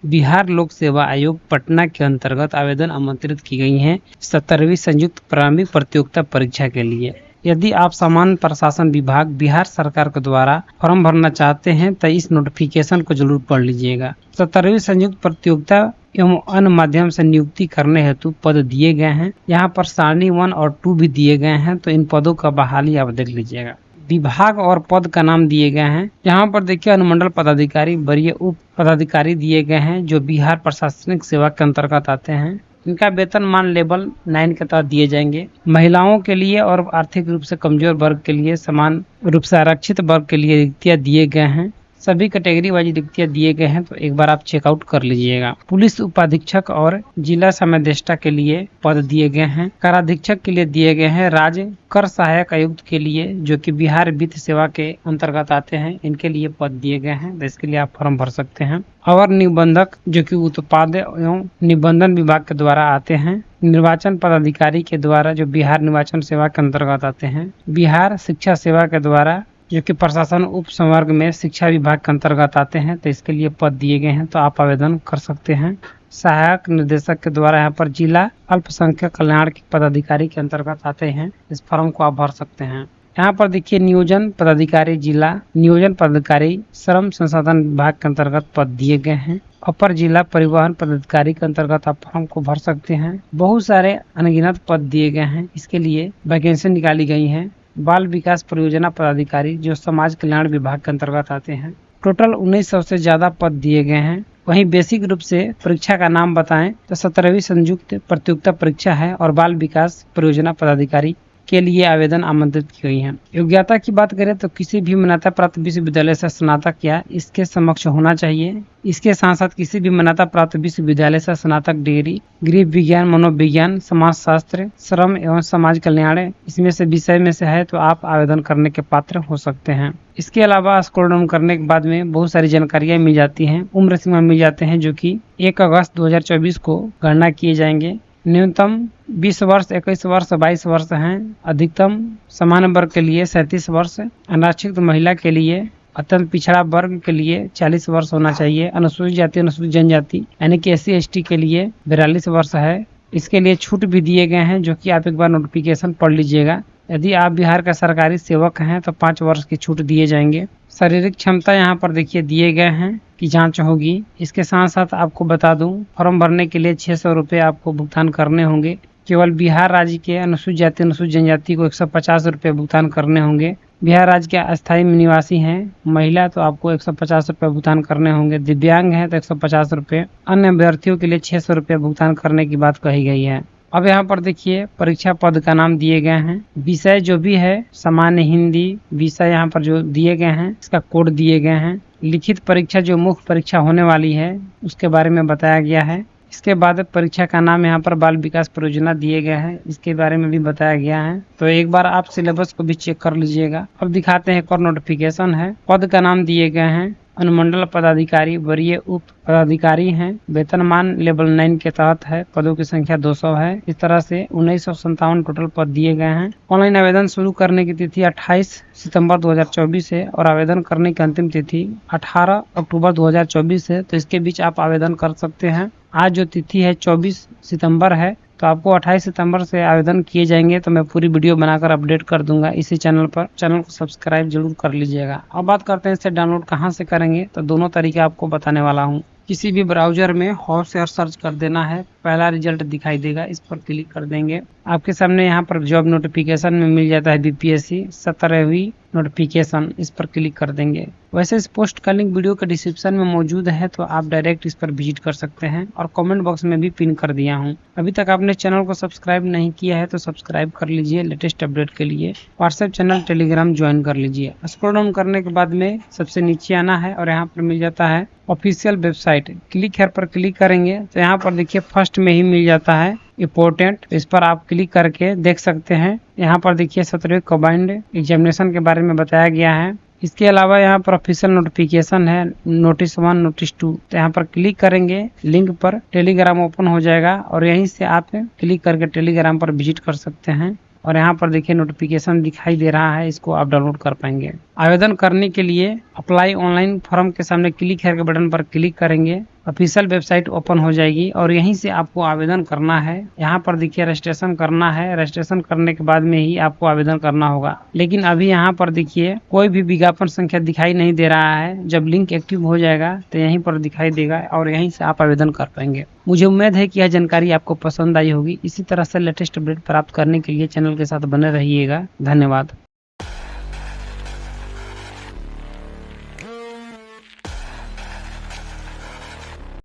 बिहार लोक सेवा आयोग पटना के अंतर्गत आवेदन आमंत्रित की गई हैं 17वीं संयुक्त प्रारंभिक प्रतियोगिता परीक्षा के लिए। यदि आप सामान्य प्रशासन विभाग बिहार सरकार के द्वारा फॉर्म भरना चाहते हैं तो इस नोटिफिकेशन को जरूर पढ़ लीजिएगा। 17वीं संयुक्त प्रतियोगिता एवं अन्य माध्यम से नियुक्ति करने हेतु पद दिए गए हैं। यहाँ पर सारणी 1 और 2 भी दिए गए हैं, तो इन पदों का बहाली आप देख लीजिएगा। विभाग और पद का नाम दिए गए हैं। यहाँ पर देखिए अनुमंडल पदाधिकारी, वरीय उप पदाधिकारी दिए गए हैं जो बिहार प्रशासनिक सेवा के अंतर्गत आते हैं। इनका वेतनमान लेवल 9 के तहत दिए जाएंगे। महिलाओं के लिए और आर्थिक रूप से कमजोर वर्ग के लिए, समान रूप से आरक्षित वर्ग के लिए रिक्तियां दिए गए हैं। सभी कैटेगरी वाइज रिक्तियां दिए गए हैं, तो एक बार आप चेकआउट कर लीजिएगा। पुलिस उपाधीक्षक और जिला समादेष्टा के लिए पद दिए गए हैं। कराधीक्षक के लिए दिए गए हैं। राज्य कर सहायक आयुक्त के लिए, जो कि बिहार वित्त सेवा के अंतर्गत आते हैं, इनके लिए पद दिए गए हैं, तो इसके लिए आप फॉर्म भर सकते हैं। और निबंधक, जो कि उत्पाद एवं निबंधन विभाग के द्वारा आते हैं। निर्वाचन पदाधिकारी के द्वारा, जो बिहार निर्वाचन सेवा के अंतर्गत आते हैं। बिहार शिक्षा सेवा के द्वारा, जो कि प्रशासन उप संवर्ग में शिक्षा विभाग के अंतर्गत आते हैं, तो इसके लिए पद दिए गए हैं, तो आप आवेदन कर सकते हैं। सहायक निर्देशक के द्वारा यहाँ पर जिला अल्पसंख्यक कल्याण के पदाधिकारी के अंतर्गत आते हैं, इस फॉर्म को आप भर सकते हैं। यहाँ पर देखिए नियोजन पदाधिकारी, जिला नियोजन पदाधिकारी श्रम संसाधन विभाग के अंतर्गत पद दिए गए हैं। अपर जिला परिवहन पदाधिकारी के अंतर्गत आप फॉर्म को भर सकते हैं। बहुत सारे अनगिनत पद दिए गए हैं, इसके लिए वैकेंसी निकाली गई है। बाल विकास परियोजना पदाधिकारी, जो समाज कल्याण विभाग के अंतर्गत आते हैं, टोटल 1900 से ज्यादा पद दिए गए हैं। वहीं बेसिक रूप से परीक्षा का नाम बताएं तो 17वीं संयुक्त प्रतियोगिता परीक्षा है और बाल विकास परियोजना पदाधिकारी के लिए आवेदन आमंत्रित की गई है। योग्यता की बात करें तो किसी भी मान्यता प्राप्त विश्वविद्यालय से स्नातक या इसके समक्ष होना चाहिए। इसके साथ साथ किसी भी मान्यता प्राप्त विश्वविद्यालय से स्नातक डिग्री गृह विज्ञान, मनोविज्ञान, समाजशास्त्र, श्रम एवं समाज कल्याण इसमें से विषय में से है, तो आप आवेदन करने के पात्र हो सकते हैं। इसके अलावा स्क्रॉल डाउन करने के बाद में बहुत सारी जानकारियां मिल जाती हैं। उम्र सीमा मिल जाते हैं, जो कि 1 अगस्त 2024 को गणना किए जाएंगे। न्यूनतम 20 वर्ष, 21 वर्ष, 22 वर्ष हैं। अधिकतम सामान्य वर्ग के लिए 37 वर्ष, अनारक्षित महिला के लिए, अत्यंत पिछड़ा वर्ग के लिए 40 वर्ष होना चाहिए। अनुसूचित जाति, अनुसूचित जनजाति यानी कि SC ST के लिए 42 वर्ष है। इसके लिए छूट भी दिए गए हैं, जो कि आप एक बार नोटिफिकेशन पढ़ लीजिएगा। यदि आप बिहार का सरकारी सेवक हैं तो 5 वर्ष की छूट दिए जाएंगे। शारीरिक क्षमता यहाँ पर देखिए दिए गए हैं की जांच होगी। इसके साथ साथ आपको बता दूं, फॉर्म भरने के लिए 600 रुपये आपको भुगतान करने होंगे। केवल बिहार राज्य के अनुसूचित जाति, अनुसूचित जनजाति को 150 रुपये भुगतान करने होंगे। बिहार राज्य के अस्थायी निवासी हैं महिला, तो आपको 150 रुपये भुगतान करने होंगे। दिव्यांग हैं तो 150 रुपये। अन्य अभ्यर्थियों के लिए 600 रुपये भुगतान करने की बात कही गई है। अब यहाँ पर देखिए परीक्षा पद का नाम दिए गए हैं। विषय जो भी है सामान्य हिंदी विषय यहाँ पर जो दिए गए हैं, इसका कोड दिए गए हैं। लिखित परीक्षा जो मुख्य परीक्षा होने वाली है उसके बारे में बताया गया है। इसके बाद परीक्षा का नाम यहाँ पर बाल विकास परियोजना दिए गए हैं, इसके बारे में भी बताया गया है। तो एक बार आप सिलेबस को भी चेक कर लीजिएगा। अब दिखाते हैं एक और नोटिफिकेशन है। पद का नाम दिए गए हैं। अनुमंडल पदाधिकारी, वरीय उप पदाधिकारी हैं। वेतनमान लेवल 9 के तहत है। पदों की संख्या 200 है। इस तरह से 1957 टोटल पद दिए गए हैं। ऑनलाइन आवेदन शुरू करने की तिथि 28 सितंबर 2024 है और आवेदन करने की अंतिम तिथि 18 अक्टूबर 2024 है। तो इसके बीच आप आवेदन कर सकते हैं। आज जो तिथि है 24 सितंबर है, तो आपको 28 सितंबर से आवेदन किए जाएंगे। तो मैं पूरी वीडियो बनाकर अपडेट कर दूंगा इसी चैनल पर। चैनल को सब्सक्राइब जरूर कर लीजिएगा। अब बात करते हैं इसे डाउनलोड कहां से करेंगे, तो दोनों तरीके आपको बताने वाला हूं। किसी भी ब्राउजर में हॉटस्टार सर्च कर देना है, पहला रिजल्ट दिखाई देगा, इस पर क्लिक कर देंगे। आपके सामने यहाँ पर जॉब नोटिफिकेशन में मिल जाता है BPSC 17वीं नोटिफिकेशन, इस पर क्लिक कर देंगे। वैसे इस पोस्ट का लिंक वीडियो के डिस्क्रिप्शन में मौजूद है, तो आप डायरेक्ट इस पर विजिट कर सकते हैं और कमेंट बॉक्स में भी पिन कर दिया हूँ। अभी तक आपने चैनल को सब्सक्राइब नहीं किया है तो सब्सक्राइब कर लीजिए लेटेस्ट अपडेट के लिए। व्हाट्सएप चैनल, टेलीग्राम ज्वाइन कर लीजिए। स्क्रॉल डाउन करने के बाद में सबसे नीचे आना है और यहाँ पर मिल जाता है ऑफिशियल वेबसाइट। क्लिक हेयर पर क्लिक करेंगे तो यहाँ पर देखिए फर्स्ट में ही मिल जाता है इम्पोर्टेंट। इस पर आप क्लिक करके देख सकते हैं। यहाँ पर देखिए 17वीं कंबाइंड एग्जामिनेशन के बारे में बताया गया है। इसके अलावा यहाँ पर ऑफिशियल नोटिफिकेशन है, नोटिस 1, नोटिस 2। तो यहाँ पर क्लिक करेंगे, लिंक पर टेलीग्राम ओपन हो जाएगा और यहीं से आप क्लिक करके टेलीग्राम पर विजिट कर सकते हैं। और यहाँ पर देखिए नोटिफिकेशन दिखाई दे रहा है, इसको आप डाउनलोड कर पाएंगे। आवेदन करने के लिए अप्लाई ऑनलाइन फॉर्म के सामने क्लिक करके बटन पर क्लिक करेंगे। ऑफिशियल वेबसाइट ओपन हो जाएगी और यहीं से आपको आवेदन करना है। यहाँ पर देखिए रजिस्ट्रेशन करना है, रजिस्ट्रेशन करने के बाद में ही आपको आवेदन करना होगा। लेकिन अभी यहाँ पर देखिए कोई भी विज्ञापन संख्या दिखाई नहीं दे रहा है। जब लिंक एक्टिव हो जाएगा तो यहीं पर दिखाई देगा और यहीं से आप आवेदन कर पाएंगे। मुझे उम्मीद है कि यह जानकारी आपको पसंद आई होगी। इसी तरह से लेटेस्ट अपडेट प्राप्त करने के लिए चैनल के साथ बने रहिएगा। धन्यवाद।